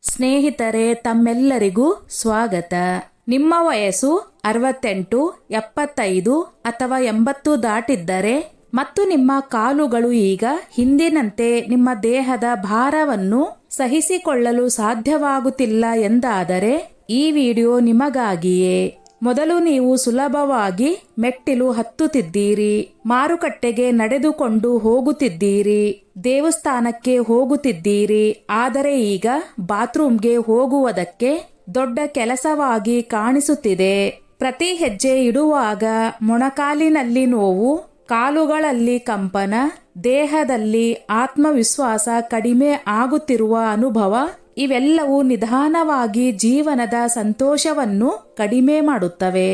ಸ್ನೇಹಿತರೆ, ತಮ್ಮೆಲ್ಲರಿಗೂ ಸ್ವಾಗತ. ನಿಮ್ಮ ವಯಸ್ಸು 68, 75 ಅಥವಾ 80 ದಾಟಿದ್ದರೆ ಮತ್ತು ನಿಮ್ಮ ಕಾಲುಗಳು ಈಗ ಹಿಂದಿನಂತೆ ನಿಮ್ಮ ದೇಹದ ಭಾರವನ್ನು ಸಹಿಸಿಕೊಳ್ಳಲು ಸಾಧ್ಯವಾಗುತ್ತಿಲ್ಲ ಎಂದಾದರೆ ಈ ವಿಡಿಯೋ ನಿಮಗಾಗಿಯೇ. ಮೊದಲು ನೀವು ಸುಲಭವಾಗಿ ಮೆಟ್ಟಿಲು ಹತ್ತುತ್ತಿದ್ದೀರಿ, ಮಾರುಕಟ್ಟೆಗೆ ನಡೆದುಕೊಂಡು ಹೋಗುತ್ತಿದ್ದೀರಿ, ದೇವಸ್ಥಾನಕ್ಕೆ ಹೋಗುತ್ತಿದ್ದೀರಿ. ಆದರೆ ಈಗ ಬಾತ್ರೂಮ್ಗೆ ಹೋಗುವುದಕ್ಕೆ ದೊಡ್ಡ ಕೆಲಸವಾಗಿ ಕಾಣಿಸುತ್ತಿದೆ. ಪ್ರತಿ ಹೆಜ್ಜೆ ಇಡುವಾಗ ಮೊಣಕಾಲಿನಲ್ಲಿ ನೋವು, ಕಾಲುಗಳಲ್ಲಿ ಕಂಪನ, ದೇಹದಲ್ಲಿ ಆತ್ಮವಿಶ್ವಾಸ ಕಡಿಮೆ ಆಗುತ್ತಿರುವ ಅನುಭವ, ಇವೆಲ್ಲವೂ ನಿಧಾನವಾಗಿ ಜೀವನದ ಸಂತೋಷವನ್ನು ಕಡಿಮೆ ಮಾಡುತ್ತವೆ.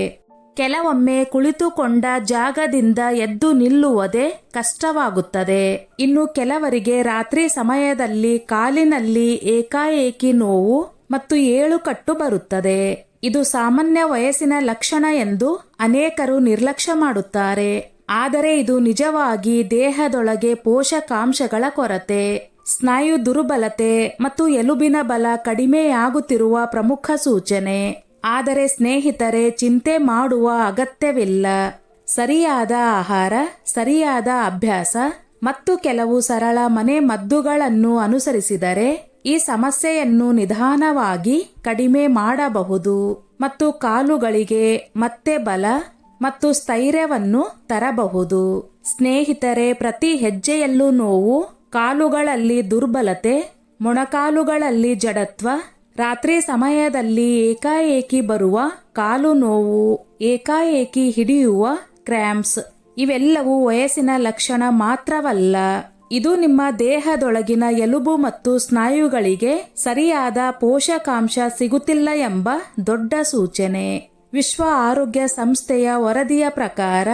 ಕೆಲವೊಮ್ಮೆ ಕುಳಿತುಕೊಂಡ ಜಾಗದಿಂದ ಎದ್ದು ನಿಲ್ಲುವುದೇ ಕಷ್ಟವಾಗುತ್ತದೆ. ಇನ್ನು ಕೆಲವರಿಗೆ ರಾತ್ರಿ ಸಮಯದಲ್ಲಿ ಕಾಲಿನಲ್ಲಿ ಏಕಾಏಕಿ ನೋವು ಮತ್ತು ಏಳುಕಟ್ಟು ಬರುತ್ತದೆ. ಇದು ಸಾಮಾನ್ಯ ವಯಸ್ಸಿನ ಲಕ್ಷಣ ಎಂದು ಅನೇಕರು ನಿರ್ಲಕ್ಷ್ಯ ಮಾಡುತ್ತಾರೆ. ಆದರೆ ಇದು ನಿಜವಾಗಿ ದೇಹದೊಳಗೆ ಪೋಷಕಾಂಶಗಳ ಕೊರತೆ, ಸ್ನಾಯು ದುರ್ಬಲತೆ ಮತ್ತು ಎಲುಬಿನ ಬಲ ಕಡಿಮೆಯಾಗುತ್ತಿರುವ ಪ್ರಮುಖ ಸೂಚನೆ. ಆದರೆ ಸ್ನೇಹಿತರೆ, ಚಿಂತೆ ಮಾಡುವ ಅಗತ್ಯವಿಲ್ಲ. ಸರಿಯಾದ ಆಹಾರ, ಸರಿಯಾದ ಅಭ್ಯಾಸ ಮತ್ತು ಕೆಲವು ಸರಳ ಮನೆ ಮದ್ದುಗಳನ್ನು ಅನುಸರಿಸಿದರೆ ಈ ಸಮಸ್ಯೆಯನ್ನು ನಿಧಾನವಾಗಿ ಕಡಿಮೆ ಮಾಡಬಹುದು ಮತ್ತು ಕಾಲುಗಳಿಗೆ ಮತ್ತೆ ಬಲ ಮತ್ತು ಸ್ಥೈರ್ಯವನ್ನು ತರಬಹುದು. ಸ್ನೇಹಿತರೆ, ಪ್ರತಿ ಹೆಜ್ಜೆಯಲ್ಲೂ ನೋವು, ಕಾಲುಗಳಲ್ಲಿ ದುರ್ಬಲತೆ, ಮೊಣಕಾಲುಗಳಲ್ಲಿ ಜಡತ್ವ, ರಾತ್ರಿ ಸಮಯದಲ್ಲಿ ಏಕಾಏಕಿ ಬರುವ ಕಾಲು ನೋವು, ಏಕಾಏಕಿ ಹಿಡಿಯುವ ಕ್ರ್ಯಾಂಪ್ಸ್, ಇವೆಲ್ಲವೂ ವಯಸ್ಸಿನ ಲಕ್ಷಣ ಮಾತ್ರವಲ್ಲ. ಇದು ನಿಮ್ಮ ದೇಹದೊಳಗಿನ ಎಲುಬು ಮತ್ತು ಸ್ನಾಯುಗಳಿಗೆ ಸರಿಯಾದ ಪೋಷಕಾಂಶ ಸಿಗುತ್ತಿಲ್ಲ ಎಂಬ ದೊಡ್ಡ ಸೂಚನೆ. ವಿಶ್ವ ಆರೋಗ್ಯ ಸಂಸ್ಥೆಯ ವರದಿಯ ಪ್ರಕಾರ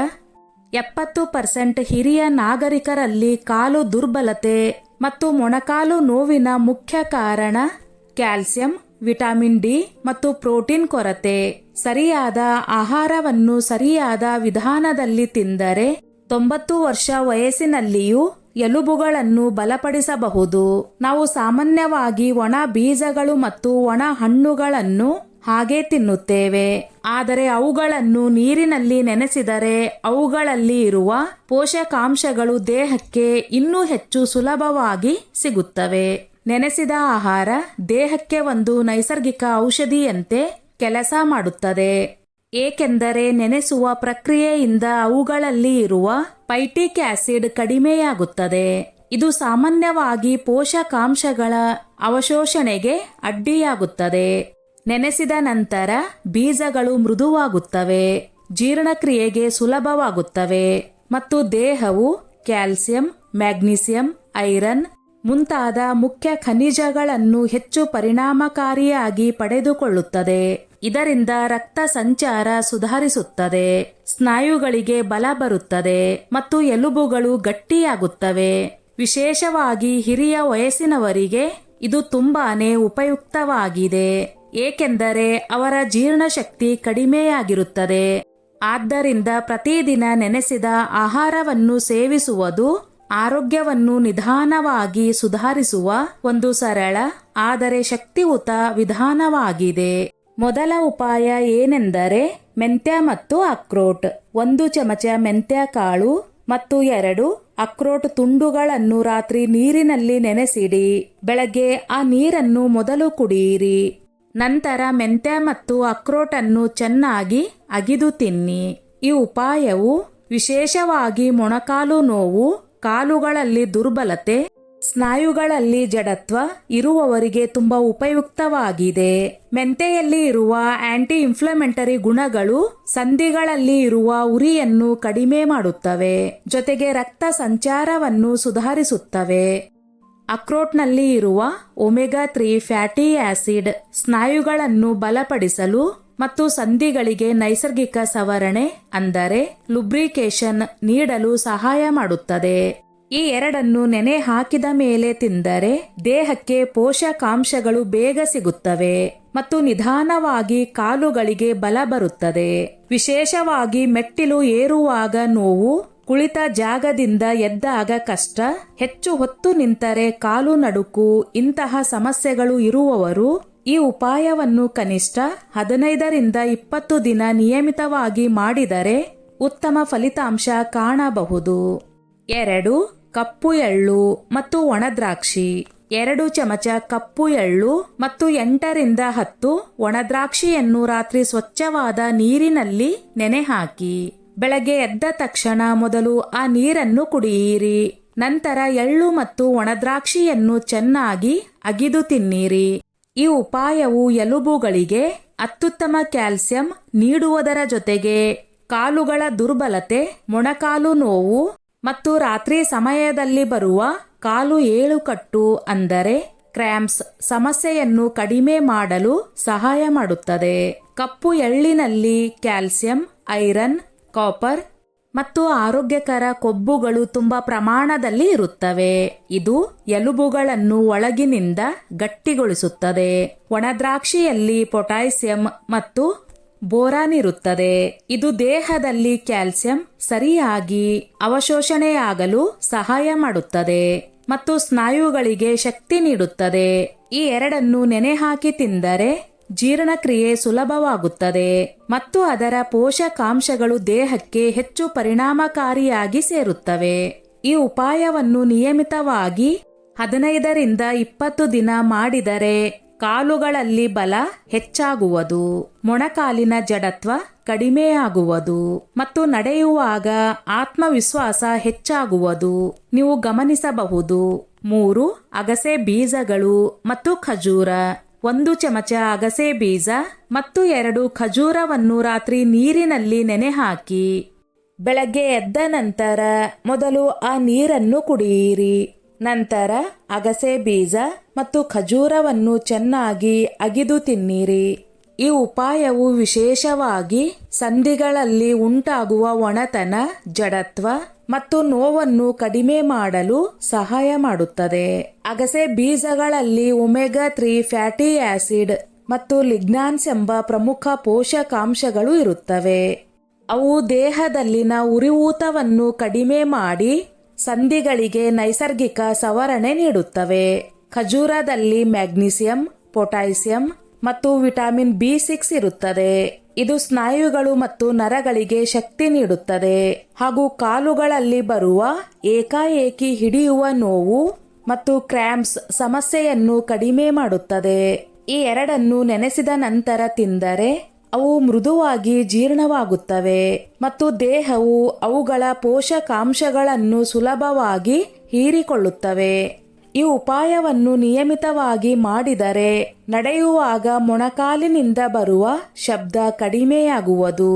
70% ಹಿರಿಯ ನಾಗರಿಕರಲ್ಲಿ ಕಾಲು ದುರ್ಬಲತೆ ಮತ್ತು ಮೊಣಕಾಲು ನೋವಿನ ಮುಖ್ಯ ಕಾರಣ ಕ್ಯಾಲ್ಸಿಯಂ, ವಿಟಮಿನ್ ಡಿ ಮತ್ತು ಪ್ರೋಟೀನ್ ಕೊರತೆ. ಸರಿಯಾದ ಆಹಾರವನ್ನು ಸರಿಯಾದ ವಿಧಾನದಲ್ಲಿ ತಿಂದರೆ 90 ವರ್ಷ ವಯಸ್ಸಿನಲ್ಲಿಯೂ ಎಲುಬುಗಳನ್ನು ಬಲಪಡಿಸಬಹುದು. ನಾವು ಸಾಮಾನ್ಯವಾಗಿ ಒಣ ಬೀಜಗಳು ಮತ್ತು ಒಣ ಹಣ್ಣುಗಳನ್ನು ಹಾಗೆ ತಿನ್ನುತ್ತೇವೆ. ಆದರೆ ಅವುಗಳನ್ನು ನೀರಿನಲ್ಲಿ ನೆನೆಸಿದರೆ ಅವುಗಳಲ್ಲಿ ಇರುವ ಪೋಷಕಾಂಶಗಳು ದೇಹಕ್ಕೆ ಇನ್ನೂ ಹೆಚ್ಚು ಸುಲಭವಾಗಿ ಸಿಗುತ್ತವೆ. ನೆನೆಸಿದ ಆಹಾರ ದೇಹಕ್ಕೆ ಒಂದು ನೈಸರ್ಗಿಕ ಔಷಧಿಯಂತೆ ಕೆಲಸ ಮಾಡುತ್ತದೆ, ಏಕೆಂದರೆ ನೆನೆಸುವ ಪ್ರಕ್ರಿಯೆಯಿಂದ ಅವುಗಳಲ್ಲಿ ಇರುವ ಫೈಟಿಕ್ ಆಸಿಡ್ ಕಡಿಮೆಯಾಗುತ್ತದೆ. ಇದು ಸಾಮಾನ್ಯವಾಗಿ ಪೋಷಕಾಂಶಗಳ ಅವಶೋಷಣೆಗೆ ಅಡ್ಡಿಯಾಗುತ್ತದೆ. ನೆನೆಸಿದ ನಂತರ ಬೀಜಗಳು ಮೃದುವಾಗುತ್ತವೆ, ಜೀರ್ಣಕ್ರಿಯೆಗೆ ಸುಲಭವಾಗುತ್ತವೆ ಮತ್ತು ದೇಹವು ಕ್ಯಾಲ್ಸಿಯಂ, ಮ್ಯಾಗ್ನೀಸಿಯಂ, ಐರನ್ ಮುಂತಾದ ಮುಖ್ಯ ಖನಿಜಗಳನ್ನು ಹೆಚ್ಚು ಪರಿಣಾಮಕಾರಿಯಾಗಿ ಪಡೆದುಕೊಳ್ಳುತ್ತದೆ. ಇದರಿಂದ ರಕ್ತ ಸಂಚಾರ ಸುಧಾರಿಸುತ್ತದೆ, ಸ್ನಾಯುಗಳಿಗೆ ಬಲ ಬರುತ್ತದೆ ಮತ್ತು ಎಲುಬುಗಳು ಗಟ್ಟಿಯಾಗುತ್ತವೆ. ವಿಶೇಷವಾಗಿ ಹಿರಿಯ ವಯಸ್ಸಿನವರಿಗೆ ಇದು ತುಂಬಾನೇ ಉಪಯುಕ್ತವಾಗಿದೆ, ಏಕೆಂದರೆ ಅವರ ಜೀರ್ಣಶಕ್ತಿ ಕಡಿಮೆಯಾಗಿರುತ್ತದೆ. ಆದ್ದರಿಂದ ಪ್ರತಿದಿನ ನೆನೆಸಿದ ಆಹಾರವನ್ನು ಸೇವಿಸುವುದು ಆರೋಗ್ಯವನ್ನು ನಿಧಾನವಾಗಿ ಸುಧಾರಿಸುವ ಒಂದು ಸರಳ ಆದರೆ ಶಕ್ತಿಯುತ ವಿಧಾನವಾಗಿದೆ. ಮೊದಲ ಉಪಾಯ ಏನೆಂದರೆ ಮೆಂತ್ಯ ಮತ್ತು ಅಕ್ರೋಟ್. 1 ಚಮಚ ಮೆಂತ್ಯ ಕಾಳು ಮತ್ತು 2 ಅಕ್ರೋಟ್ ತುಂಡುಗಳನ್ನು ರಾತ್ರಿ ನೀರಿನಲ್ಲಿ ನೆನೆಸಿಡಿ. ಬೆಳಗ್ಗೆ ಆ ನೀರನ್ನು ಮೊದಲು ಕುಡಿಯಿರಿ. ನಂತರ ಮೆಂತ್ಯ ಮತ್ತು ಅಕ್ರೋಟನ್ನು ಚೆನ್ನಾಗಿ ಅಗಿದು ತಿನ್ನಿ. ಈ ಉಪಾಯವು ವಿಶೇಷವಾಗಿ ಮೊಣಕಾಲು ನೋವು, ಕಾಲುಗಳಲ್ಲಿ ದುರ್ಬಲತೆ, ಸ್ನಾಯುಗಳಲ್ಲಿ ಜಡತ್ವ ಇರುವವರಿಗೆ ತುಂಬಾ ಉಪಯುಕ್ತವಾಗಿದೆ. ಮೆಂತೆಯಲ್ಲಿ ಇರುವ ಆಂಟಿ ಇನ್ಫ್ಲಮೇಟರಿ ಗುಣಗಳು ಸಂಧಿಗಳಲ್ಲಿ ಇರುವ ಉರಿಯನ್ನು ಕಡಿಮೆ ಮಾಡುತ್ತವೆ, ಜೊತೆಗೆ ರಕ್ತ ಸಂಚಾರವನ್ನು ಸುಧಾರಿಸುತ್ತವೆ. ಅಕ್ರೋಟ್ನಲ್ಲಿ ಇರುವ ಒಮೆಗಾ 3 ಫ್ಯಾಟಿ ಆಸಿಡ್ ಸ್ನಾಯುಗಳನ್ನು ಬಲಪಡಿಸಲು ಮತ್ತು ಸಂಧಿಗಳಿಗೆ ನೈಸರ್ಗಿಕ ಸವರಣೆ ಅಂದರೆ ಲುಬ್ರಿಕೇಶನ್ ನೀಡಲು ಸಹಾಯ ಮಾಡುತ್ತದೆ. ಈ ಎರಡನ್ನು ನೆನೆ ಹಾಕಿದ ಮೇಲೆ ತಿಂದರೆ ದೇಹಕ್ಕೆ ಪೋಷಕಾಂಶಗಳು ಬೇಗ ಸಿಗುತ್ತವೆ ಮತ್ತು ನಿಧಾನವಾಗಿ ಕಾಲುಗಳಿಗೆ ಬಲ ಬರುತ್ತದೆ. ವಿಶೇಷವಾಗಿ ಮೆಟ್ಟಿಲು ಏರುವಾಗ ನೋವು, ಕುಳಿತ ಜಾಗದಿಂದ ಎದ್ದಾಗ ಕಷ್ಟ, ಹೆಚ್ಚು ಹೊತ್ತು ನಿಂತರೆ ಕಾಲು ನಡುಕು ಇಂತಹ ಸಮಸ್ಯೆಗಳು ಇರುವವರು ಈ ಉಪಾಯವನ್ನು ಕನಿಷ್ಠ 15ರಿಂದ 20 ದಿನ ನಿಯಮಿತವಾಗಿ ಮಾಡಿದರೆ ಉತ್ತಮ ಫಲಿತಾಂಶ ಕಾಣಬಹುದು. 2. ಕಪ್ಪು ಎಳ್ಳು ಮತ್ತು ಒಣದ್ರಾಕ್ಷಿ. 2 ಚಮಚ ಕಪ್ಪು ಎಳ್ಳು ಮತ್ತು 8ರಿಂದ 10 ಒಣದ್ರಾಕ್ಷಿಯನ್ನು ರಾತ್ರಿ ಸ್ವಚ್ಛವಾದ ನೀರಿನಲ್ಲಿ ನೆನೆ ಹಾಕಿ. ಬೆಳಗ್ಗೆ ಎದ್ದ ತಕ್ಷಣ ಮೊದಲು ಆ ನೀರನ್ನು ಕುಡಿಯಿರಿ. ನಂತರ ಎಳ್ಳು ಮತ್ತು ಒಣದ್ರಾಕ್ಷಿಯನ್ನು ಚೆನ್ನಾಗಿ ಅಗಿದು ತಿನ್ನಿರಿ. ಈ ಉಪಾಯವು ಎಲುಬುಗಳಿಗೆ ಅತ್ಯುತ್ತಮ ಕ್ಯಾಲ್ಸಿಯಂ ನೀಡುವುದರ ಜೊತೆಗೆ ಕಾಲುಗಳ ದುರ್ಬಲತೆ, ಮೊಣಕಾಲು ನೋವು ಮತ್ತು ರಾತ್ರಿ ಸಮಯದಲ್ಲಿ ಬರುವ ಕಾಲು ಏಳುಕಟ್ಟು ಅಂದರೆ ಕ್ರ್ಯಾಂಪ್ಸ್ ಸಮಸ್ಯೆಯನ್ನು ಕಡಿಮೆ ಮಾಡಲು ಸಹಾಯ ಮಾಡುತ್ತದೆ. ಕಪ್ಪು ಎಳ್ಳಿನಲ್ಲಿ ಕ್ಯಾಲ್ಸಿಯಂ, ಐರನ್, ಕಾಪರ್ ಮತ್ತು ಆರೋಗ್ಯಕರ ಕೊಬ್ಬುಗಳು ತುಂಬಾ ಪ್ರಮಾಣದಲ್ಲಿ ಇರುತ್ತವೆ. ಇದು ಎಲುಬುಗಳನ್ನು ಒಳಗಿನಿಂದ ಗಟ್ಟಿಗೊಳಿಸುತ್ತದೆ. ಒಣದ್ರಾಕ್ಷಿಯಲ್ಲಿ ಪೊಟ್ಯಾಸಿಯಂ ಮತ್ತು ಬೋರಾನ್ ಇರುತ್ತದೆ. ಇದು ದೇಹದಲ್ಲಿ ಕ್ಯಾಲ್ಸಿಯಂ ಸರಿಯಾಗಿ ಅವಶೋಷಣೆಯಾಗಲು ಸಹಾಯ ಮಾಡುತ್ತದೆ ಮತ್ತು ಸ್ನಾಯುಗಳಿಗೆ ಶಕ್ತಿ ನೀಡುತ್ತದೆ. ಈ ಎರಡನ್ನು ನೆನೆ ಹಾಕಿ ತಿಂದರೆ ಜೀರ್ಣಕ್ರಿಯೆ ಸುಲಭವಾಗುತ್ತದೆ ಮತ್ತು ಅದರ ಪೋಷಕಾಂಶಗಳು ದೇಹಕ್ಕೆ ಹೆಚ್ಚು ಪರಿಣಾಮಕಾರಿಯಾಗಿ ಸೇರುತ್ತವೆ. ಈ ಉಪಾಯವನ್ನು ನಿಯಮಿತವಾಗಿ 15ರಿಂದ 20 ದಿನ ಮಾಡಿದರೆ ಕಾಲುಗಳಲ್ಲಿ ಬಲ ಹೆಚ್ಚಾಗುವುದು, ಮೊಣಕಾಲಿನ ಜಡತ್ವ ಕಡಿಮೆಯಾಗುವುದು ಮತ್ತು ನಡೆಯುವಾಗ ಆತ್ಮವಿಶ್ವಾಸ ಹೆಚ್ಚಾಗುವುದು ನೀವು ಗಮನಿಸಬಹುದು. 3. ಅಗಸೆ ಬೀಜಗಳು ಮತ್ತು ಖಜೂರ. 1 ಚಮಚ ಅಗಸೆ ಬೀಜ ಮತ್ತು 2 ಖಜೂರವನ್ನು ರಾತ್ರಿ ನೀರಿನಲ್ಲಿ ನೆನೆ ಹಾಕಿ. ಬೆಳಗ್ಗೆ ಎದ್ದ ನಂತರ ಮೊದಲು ಆ ನೀರನ್ನು ಕುಡಿಯಿರಿ. ನಂತರ ಅಗಸೆ ಬೀಜ ಮತ್ತು ಖಜೂರವನ್ನು ಚೆನ್ನಾಗಿ ಅಗಿದು ತಿನ್ನಿರಿ. ಈ ಉಪಾಯವು ವಿಶೇಷವಾಗಿ ಸಂಧಿಗಳಲ್ಲಿ ಉಂಟಾಗುವ ಒಣತನ, ಜಡತ್ವ ಮತ್ತು ನೋವನ್ನು ಕಡಿಮೆ ಮಾಡಲು ಸಹಾಯ ಮಾಡುತ್ತದೆ. ಅಗಸೆ ಬೀಜಗಳಲ್ಲಿ ಒಮೆಗಾ 3 ಫ್ಯಾಟಿ ಆಸಿಡ್ ಮತ್ತು ಲಿಗ್ನಾನ್ಸ್ ಎಂಬ ಪ್ರಮುಖ ಪೋಷಕಾಂಶಗಳು ಇರುತ್ತವೆ. ಅವು ದೇಹದಲ್ಲಿನ ಉರಿಯೂತವನ್ನು ಕಡಿಮೆ ಮಾಡಿ ಸಂಧಿಗಳಿಗೆ ನೈಸರ್ಗಿಕ ಸವರಣೆ ನೀಡುತ್ತವೆ. ಖಜೂರದಲ್ಲಿ ಮ್ಯಾಗ್ನೀಸಿಯಂ, ಪೊಟ್ಯಾಸಿಯಂ ಮತ್ತು ವಿಟಮಿನ್ B6 ಇರುತ್ತದೆ. ಇದು ಸ್ನಾಯುಗಳು ಮತ್ತು ನರಗಳಿಗೆ ಶಕ್ತಿ ನೀಡುತ್ತದೆ ಹಾಗೂ ಕಾಲುಗಳಲ್ಲಿ ಬರುವ ಏಕಾಏಕಿ ಹಿಡಿಯುವ ನೋವು ಮತ್ತು ಕ್ರ್ಯಾಂಪ್ಸ್ ಸಮಸ್ಯೆಯನ್ನು ಕಡಿಮೆ ಮಾಡುತ್ತದೆ. ಈ ಎರಡನ್ನು ನೆನೆಸಿದ ನಂತರ ತಿಂದರೆ ಅವು ಮೃದುವಾಗಿ ಜೀರ್ಣವಾಗುತ್ತವೆ ಮತ್ತು ದೇಹವು ಅವುಗಳ ಪೋಷಕಾಂಶಗಳನ್ನು ಸುಲಭವಾಗಿ ಹೀರಿಕೊಳ್ಳುತ್ತವೆ. ಈ ಉಪಾಯವನ್ನು ನಿಯಮಿತವಾಗಿ ಮಾಡಿದರೆ ನಡೆಯುವಾಗ ಮೊಣಕಾಲಿನಿಂದ ಬರುವ ಶಬ್ದ ಕಡಿಮೆಯಾಗುವುದು,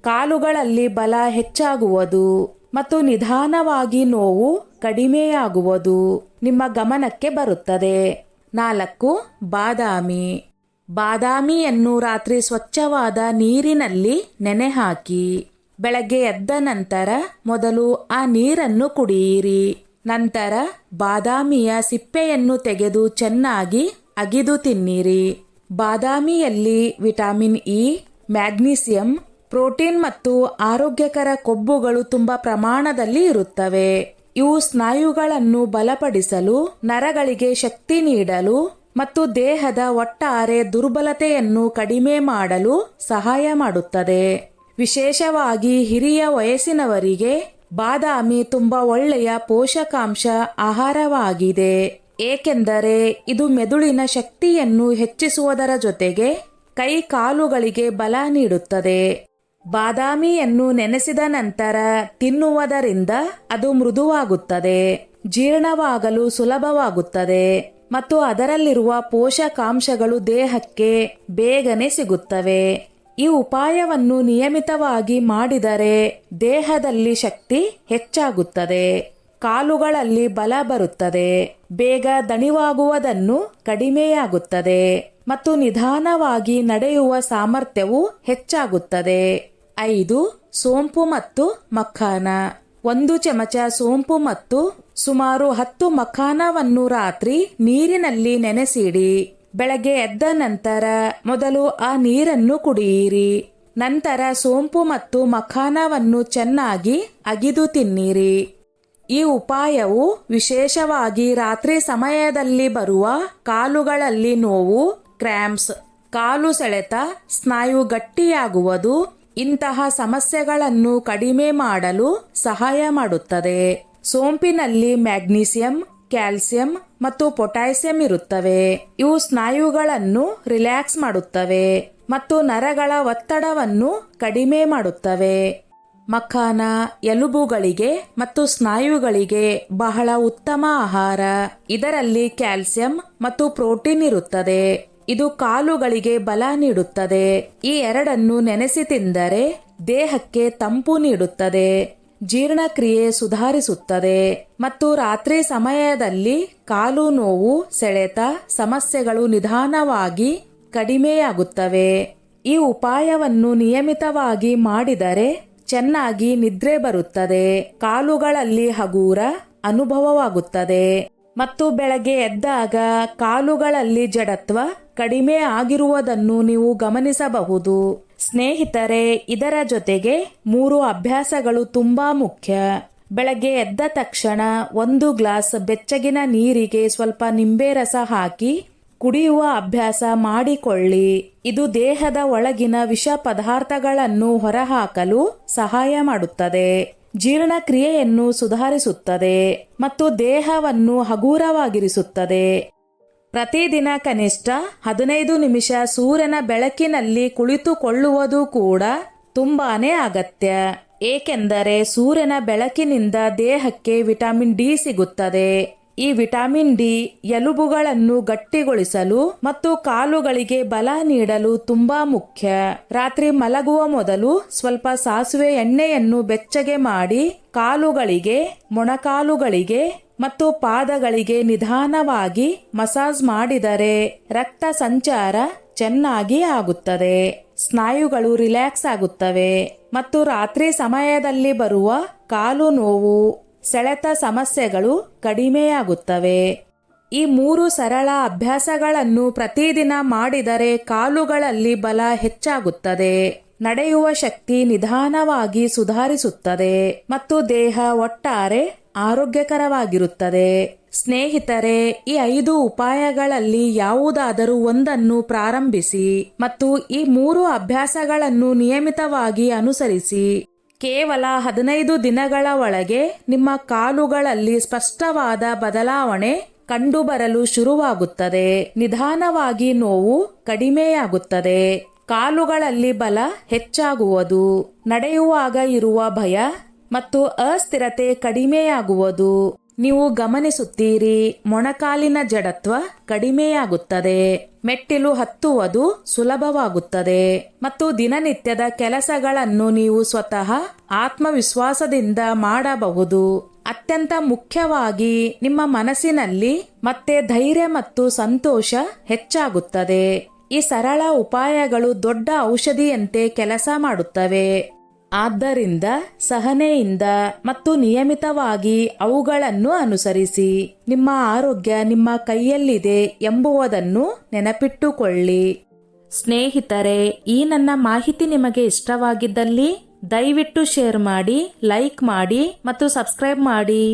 ಕಾಲುಗಳಲ್ಲಿ ಬಲ ಹೆಚ್ಚಾಗುವುದು ಮತ್ತು ನಿಧಾನವಾಗಿ ನೋವು ಕಡಿಮೆಯಾಗುವುದು ನಿಮ್ಮ ಗಮನಕ್ಕೆ ಬರುತ್ತದೆ. 4. ಬಾದಾಮಿ. ಬಾದಾಮಿಯನ್ನು ರಾತ್ರಿ ಸ್ವಚ್ಛವಾದ ನೀರಿನಲ್ಲಿ ನೆನೆ ಹಾಕಿ. ಬೆಳಗ್ಗೆ ಎದ್ದ ನಂತರ ಮೊದಲು ಆ ನೀರನ್ನು ಕುಡಿಯಿರಿ. ನಂತರ ಬಾದಾಮಿಯ ಸಿಪ್ಪೆಯನ್ನು ತೆಗೆದು ಚೆನ್ನಾಗಿ ಅಗಿದು ತಿನ್ನಿರಿ. ಬಾದಾಮಿಯಲ್ಲಿ ವಿಟಮಿನ್ ಇ, ಮ್ಯಾಗ್ನೀಸಿಯಂ, ಪ್ರೋಟೀನ್ ಮತ್ತು ಆರೋಗ್ಯಕರ ಕೊಬ್ಬುಗಳು ತುಂಬಾ ಪ್ರಮಾಣದಲ್ಲಿ ಇರುತ್ತವೆ. ಇವು ಸ್ನಾಯುಗಳನ್ನು ಬಲಪಡಿಸಲು, ನರಗಳಿಗೆ ಶಕ್ತಿ ನೀಡಲು ಮತ್ತು ದೇಹದ ಒಟ್ಟಾರೆ ದುರ್ಬಲತೆಯನ್ನು ಕಡಿಮೆ ಮಾಡಲು ಸಹಾಯ ಮಾಡುತ್ತದೆ. ವಿಶೇಷವಾಗಿ ಹಿರಿಯ ವಯಸ್ಸಿನವರಿಗೆ ಬಾದಾಮಿ ತುಂಬಾ ಒಳ್ಳೆಯ ಪೋಷಕಾಂಶ ಆಹಾರವಾಗಿದೆ, ಏಕೆಂದರೆ ಇದು ಮೆದುಳಿನ ಶಕ್ತಿಯನ್ನು ಹೆಚ್ಚಿಸುವುದರ ಜೊತೆಗೆ ಕೈ ಕಾಲುಗಳಿಗೆ ಬಲ ನೀಡುತ್ತದೆ. ಬಾದಾಮಿಯನ್ನು ನೆನೆಸಿದ ನಂತರ ತಿನ್ನುವುದರಿಂದ ಅದು ಮೃದುವಾಗುತ್ತದೆ, ಜೀರ್ಣವಾಗಲು ಸುಲಭವಾಗುತ್ತದೆ ಮತ್ತು ಅದರಲ್ಲಿರುವ ಪೋಷಕಾಂಶಗಳು ದೇಹಕ್ಕೆ ಬೇಗನೆ ಸಿಗುತ್ತವೆ. ಈ ಉಪಾಯವನ್ನು ನಿಯಮಿತವಾಗಿ ಮಾಡಿದರೆ ದೇಹದಲ್ಲಿ ಶಕ್ತಿ ಹೆಚ್ಚಾಗುತ್ತದೆ, ಕಾಲುಗಳಲ್ಲಿ ಬಲ ಬರುತ್ತದೆ, ಬೇಗ ದಣಿವಾಗುವುದನ್ನು ಕಡಿಮೆಯಾಗುತ್ತದೆ ಮತ್ತು ನಿಧಾನವಾಗಿ ನಡೆಯುವ ಸಾಮರ್ಥ್ಯವು ಹೆಚ್ಚಾಗುತ್ತದೆ. 5. ಸೋಂಪು ಮತ್ತು ಮಖಾನ. 1 ಚಮಚ ಸೋಂಪು ಮತ್ತು ಸುಮಾರು 10 ಮಖಾನವನ್ನು ರಾತ್ರಿ ನೀರಿನಲ್ಲಿ ನೆನೆಸಿಡಿ. ಬೆಳಗ್ಗೆ ಎದ್ದ ನಂತರ ಮೊದಲು ಆ ನೀರನ್ನು ಕುಡಿಯಿರಿ. ನಂತರ ಸೋಂಪು ಮತ್ತು ಮಖಾನವನ್ನು ಚೆನ್ನಾಗಿ ಅಗಿದು ತಿನ್ನಿರಿ. ಈ ಉಪಾಯವು ವಿಶೇಷವಾಗಿ ರಾತ್ರಿ ಸಮಯದಲ್ಲಿ ಬರುವ ಕಾಲುಗಳಲ್ಲಿ ನೋವು, ಕ್ರ್ಯಾಂಪ್ಸ್, ಕಾಲು ಸೆಳೆತ, ಸ್ನಾಯು ಗಟ್ಟಿಯಾಗುವುದು ಇಂತಹ ಸಮಸ್ಯೆಗಳನ್ನು ಕಡಿಮೆ ಮಾಡಲು ಸಹಾಯ ಮಾಡುತ್ತದೆ. ಸೋಂಪಿನಲ್ಲಿ ಮ್ಯಾಗ್ನೀಸಿಯಂ, ಕ್ಯಾಲ್ಸಿಯಂ ಮತ್ತು ಪೊಟ್ಯಾಸಿಯಂ ಇರುತ್ತವೆ. ಇವು ಸ್ನಾಯುಗಳನ್ನು ರಿಲ್ಯಾಕ್ಸ್ ಮಾಡುತ್ತವೆ ಮತ್ತು ನರಗಳ ಒತ್ತಡವನ್ನು ಕಡಿಮೆ ಮಾಡುತ್ತವೆ. ಮಖಾನ ಎಲುಬುಗಳಿಗೆ ಮತ್ತು ಸ್ನಾಯುಗಳಿಗೆ ಬಹಳ ಉತ್ತಮ ಆಹಾರ. ಇದರಲ್ಲಿ ಕ್ಯಾಲ್ಸಿಯಂ ಮತ್ತು ಪ್ರೋಟೀನ್ ಇರುತ್ತದೆ. ಇದು ಕಾಲುಗಳಿಗೆ ಬಲ ನೀಡುತ್ತದೆ. ಈ ಎರಡನ್ನು ನೆನೆಸಿ ತಿಂದರೆ ದೇಹಕ್ಕೆ ತಂಪು ನೀಡುತ್ತದೆ, ಜೀರ್ಣಕ್ರಿಯೆ ಸುಧಾರಿಸುತ್ತದೆ ಮತ್ತು ರಾತ್ರಿ ಸಮಯದಲ್ಲಿ ಕಾಲು ನೋವು, ಸೆಳೆತ ಸಮಸ್ಯೆಗಳು ನಿಧಾನವಾಗಿ ಕಡಿಮೆಯಾಗುತ್ತವೆ. ಈ ಉಪಾಯವನ್ನು ನಿಯಮಿತವಾಗಿ ಮಾಡಿದರೆ ಚೆನ್ನಾಗಿ ನಿದ್ರೆ ಬರುತ್ತದೆ, ಕಾಲುಗಳಲ್ಲಿ ಹಗೂರ ಅನುಭವವಾಗುತ್ತದೆ ಮತ್ತು ಬೆಳಗ್ಗೆ ಎದ್ದಾಗ ಕಾಲುಗಳಲ್ಲಿ ಜಡತ್ವ ಕಡಿಮೆ ಆಗಿರುವುದನ್ನು ನೀವು ಗಮನಿಸಬಹುದು. ಸ್ನೇಹಿತರೆ, ಇದರ ಜೊತೆಗೆ 3 ಅಭ್ಯಾಸಗಳು ತುಂಬಾ ಮುಖ್ಯ. ಬೆಳಗ್ಗೆ ಎದ್ದ ತಕ್ಷಣ 1 ಗ್ಲಾಸ್ ಬೆಚ್ಚಗಿನ ನೀರಿಗೆ ಸ್ವಲ್ಪ ನಿಂಬೆ ರಸ ಹಾಕಿ ಕುಡಿಯುವ ಅಭ್ಯಾಸ ಮಾಡಿಕೊಳ್ಳಿ. ಇದು ದೇಹದ ಒಳಗಿನ ವಿಷ ಪದಾರ್ಥಗಳನ್ನು ಹೊರಹಾಕಲು ಸಹಾಯ ಮಾಡುತ್ತದೆ, ಜೀರ್ಣಕ್ರಿಯೆಯನ್ನು ಸುಧಾರಿಸುತ್ತದೆ ಮತ್ತು ದೇಹವನ್ನು ಹಗೂರವಾಗಿರಿಸುತ್ತದೆ. ಪ್ರತಿದಿನ ಕನಿಷ್ಠ 15 ನಿಮಿಷ ಸೂರ್ಯನ ಬೆಳಕಿನಲ್ಲಿ ಕುಳಿತುಕೊಳ್ಳುವುದು ಕೂಡ ತುಂಬಾನೇ ಅಗತ್ಯ. ಏಕೆಂದರೆ ಸೂರ್ಯನ ಬೆಳಕಿನಿಂದ ದೇಹಕ್ಕೆ ವಿಟಮಿನ್ ಡಿ ಸಿಗುತ್ತದೆ. ಈ ವಿಟಮಿನ್ ಡಿ ಎಲುಬುಗಳನ್ನು ಗಟ್ಟಿಗೊಳಿಸಲು ಮತ್ತು ಕಾಲುಗಳಿಗೆ ಬಲ ನೀಡಲು ತುಂಬಾ ಮುಖ್ಯ. ರಾತ್ರಿ ಮಲಗುವ ಮೊದಲು ಸ್ವಲ್ಪ ಸಾಸಿವೆ ಎಣ್ಣೆಯನ್ನು ಬೆಚ್ಚಗೆ ಮಾಡಿ ಕಾಲುಗಳಿಗೆ, ಮೊಣಕಾಲುಗಳಿಗೆ ಮತ್ತು ಪಾದಗಳಿಗೆ ನಿಧಾನವಾಗಿ ಮಸಾಜ್ ಮಾಡಿದರೆ ರಕ್ತ ಸಂಚಾರ ಚೆನ್ನಾಗಿ ಆಗುತ್ತದೆ, ಸ್ನಾಯುಗಳು ರಿಲ್ಯಾಕ್ಸ್ ಆಗುತ್ತವೆ ಮತ್ತು ರಾತ್ರಿ ಸಮಯದಲ್ಲಿ ಬರುವ ಕಾಲು ನೋವು, ಸೆಳೆತ ಸಮಸ್ಯೆಗಳು ಕಡಿಮೆಯಾಗುತ್ತವೆ. ಈ 3 ಸರಳ ಅಭ್ಯಾಸಗಳನ್ನು ಪ್ರತಿದಿನ ಮಾಡಿದರೆ ಕಾಲುಗಳಲ್ಲಿ ಬಲ ಹೆಚ್ಚಾಗುತ್ತದೆ, ನಡೆಯುವ ಶಕ್ತಿ ನಿಧಾನವಾಗಿ ಸುಧಾರಿಸುತ್ತದೆ ಮತ್ತು ದೇಹ ಒಟ್ಟಾರೆ ಆರೋಗ್ಯಕರವಾಗಿರುತ್ತದೆ. ಸ್ನೇಹಿತರೆ, ಈ 5 ಉಪಾಯಗಳಲ್ಲಿ ಯಾವುದಾದರೂ ಒಂದನ್ನು ಪ್ರಾರಂಭಿಸಿ ಮತ್ತು ಈ 3 ಅಭ್ಯಾಸಗಳನ್ನು ನಿಯಮಿತವಾಗಿ ಅನುಸರಿಸಿ. ಕೇವಲ 15 ದಿನಗಳ ಒಳಗೆ ನಿಮ್ಮ ಕಾಲುಗಳಲ್ಲಿ ಸ್ಪಷ್ಟವಾದ ಬದಲಾವಣೆ ಕಂಡುಬರಲು ಶುರುವಾಗುತ್ತದೆ. ನಿಧಾನವಾಗಿ ನೋವು ಕಡಿಮೆಯಾಗುತ್ತದೆ, ಕಾಲುಗಳಲ್ಲಿ ಬಲ ಹೆಚ್ಚಾಗುವುದು, ನಡೆಯುವಾಗ ಇರುವ ಭಯ ಮತ್ತು ಅಸ್ಥಿರತೆ ಕಡಿಮೆಯಾಗುವುದು ನೀವು ಗಮನಿಸುತ್ತೀರಿ. ಮೊಣಕಾಲಿನ ಜಡತ್ವ ಕಡಿಮೆಯಾಗುತ್ತದೆ, ಮೆಟ್ಟಿಲು ಹತ್ತುವುದು ಸುಲಭವಾಗುತ್ತದೆ ಮತ್ತು ದಿನನಿತ್ಯದ ಕೆಲಸಗಳನ್ನು ನೀವು ಸ್ವತಃ ಆತ್ಮವಿಶ್ವಾಸದಿಂದ ಮಾಡಬಹುದು. ಅತ್ಯಂತ ಮುಖ್ಯವಾಗಿ ನಿಮ್ಮ ಮನಸ್ಸಿನಲ್ಲಿ ಮತ್ತೆ ಧೈರ್ಯ ಮತ್ತು ಸಂತೋಷ ಹೆಚ್ಚಾಗುತ್ತದೆ. ಈ ಸರಳ ಉಪಾಯಗಳು ದೊಡ್ಡ ಔಷಧಿಯಂತೆ ಕೆಲಸ ಮಾಡುತ್ತವೆ. ಆದ್ದರಿಂದ ಸಹನೆಯಿಂದ ಮತ್ತು ನಿಯಮಿತವಾಗಿ ಅವುಗಳನ್ನು ಅನುಸರಿಸಿ. ನಿಮ್ಮ ಆರೋಗ್ಯ ನಿಮ್ಮ ಕೈಯಲ್ಲಿದೆ ಎಂಬುದನ್ನು ನೆನಪಿಟ್ಟುಕೊಳ್ಳಿ. ಸ್ನೇಹಿತರೆ, ಈ ನನ್ನ ಮಾಹಿತಿ ನಿಮಗೆ ಇಷ್ಟವಾಗಿದ್ದಲ್ಲಿ ದಯವಿಟ್ಟು ಶೇರ್ ಮಾಡಿ, ಲೈಕ್ ಮಾಡಿ ಮತ್ತು ಸಬ್ಸ್ಕ್ರೈಬ್ ಮಾಡಿ.